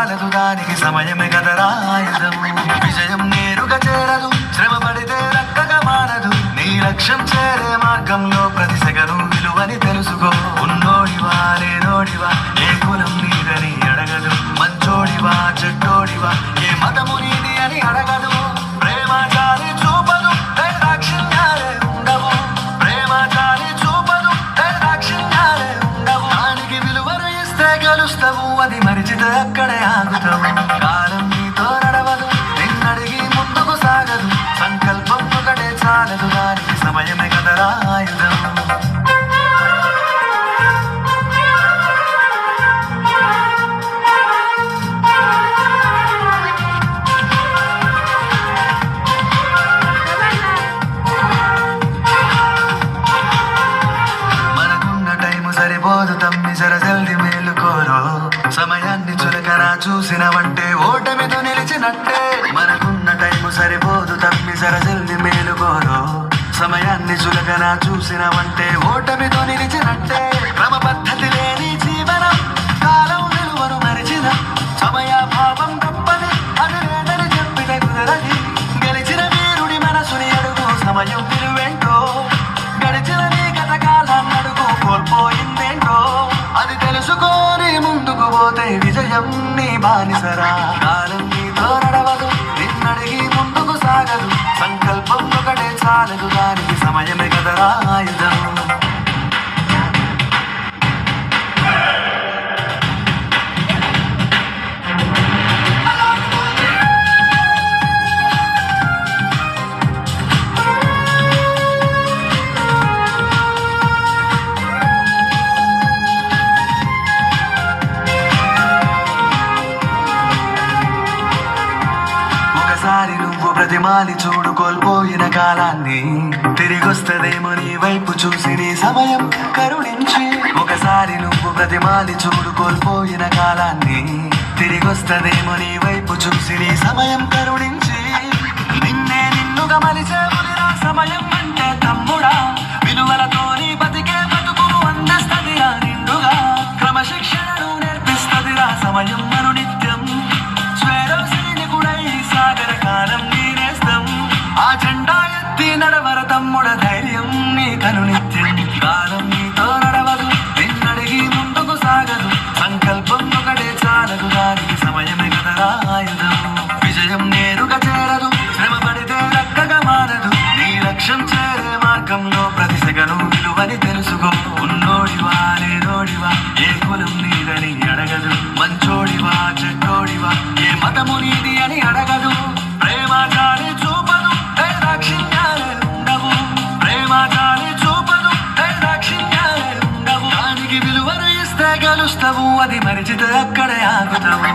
చాలదు దానికి సమయమే కదరా ఆయుధము. విజయం నేరుగా చేరదు, శ్రమ పడితే రక్కగా మారదు. నీ లక్ష్యం చేరే మార్గంలో ప్రతి సెగను విలువని తెలుసుకో. ఉన్నోడివా లేనోడివా, ఏ కులం నీదని అడగదు. మంచోడివా చెడ్డోడివా, ఏ మతము నీది అని అడగదు. ప్రేమ చాలి చూపదు, దాక్షిణ్యాలే ఉండవు. ప్రేమ చాలి చూపదు, దాక్షిణ్యాలే ఉండవు. దానికి విలువను ఇస్తే గెలుస్తావు, అది మరిచితే అక్కడే ఆగుతావు. కాలం నీతో నడవదు, నిన్నడిగి ముందుకు సాగదు. సంకల్పం ఒకటే చాలదు, దానికి సమయమే కదరా ఆయుధం. సరిపోదు తమ్మి జర జల్ది మేలుకోరో. సమయాన్ని చులకన చూసినవంటే ఓటమితో నిలిచినట్టే. మనకున్న టైము సరిపోదు తమ్మి జర జల్ది మేలుకోరో. సమయాన్ని చులకన చూసినవంటే ఓటమితో నిలిచినట్టే. క్రమ పద్ధతి లేని జీవనం, కాలం విలువను మరిచిన. సమయాభావం గొప్పది, అది లేదని చెప్పిన కుదరది. గెలిచిన వీరుడి మనసుని అడుగు, సమయం విలువేంటో. గడిచిన నీ గత కాలాన్ని అడుగు, కోల్పోయిందేంటో. అది తెలుసుకొని ముందుకు పోతే విజయం నీ బానిసరా. కాలం నీతో నడవదు, నిన్నడిగి ముందుకు సాగదు. సంకల్పం ఒకటే చాలదు, దానికి సమయమే కదరా ఆయుధం. ఒకసారి నువ్వు ప్రతిమాలి చూడు కోల్పోయిన కాలాన్ని. తిరిగొస్తదేమో నీ వైపు చూసి నీ సమయం కరుణించి. ఒకసారి నువ్వు ప్రతిమాలి చూడు కోల్పోయిన కాలాన్ని. తిరిగొస్తదేమో నీ వైపు చూసి నీ సమయం కరుణించి. నిన్నే నిన్నుగా మలిచేవులిరా సమయం అంటే తమ్ముడా. విలువలతో నీ బతికే బతుకు అందిస్తదిరా నిండుగా. క్రమశిక్షణను నేర్పిస్తదిరా సమయం మను నిత్యం. ఆ జెండా ఎత్తి నడవర తమ్ముడ, ధైర్యం నీ కనునిత్యం. కాలం నీతో నడవదు, నిన్నడిగి ముందుకు సాగదు. సంకల్పం ఒకటే చాలదు, దానికి సమయమే కదరా ఆయుధం. విజయం నేరుగా చేరదు, శ్రమ పడితే రక్కగా మారదు. నీ లక్ష్యం చేరే మార్గంలో ప్రతి సెగను విలువని తెలుసుకో. ఉన్నోడివా లేనోడివా, ఏ కులం నీదని అడగదు. మంచోడివా చెడ్డోడివా, ఏ మతము నీది అని అడగదు. ప్రేమ చాలి చూపదు, దాక్షిణ్యాలే ఉండవు. ప్రేమ చాలి చూపదు, దాక్షిణ్యాలే ఉండవు. దానికి విలువను ఇస్తే గెలుస్తావు, అది మరిచితే అక్కడే ఆగుతావు.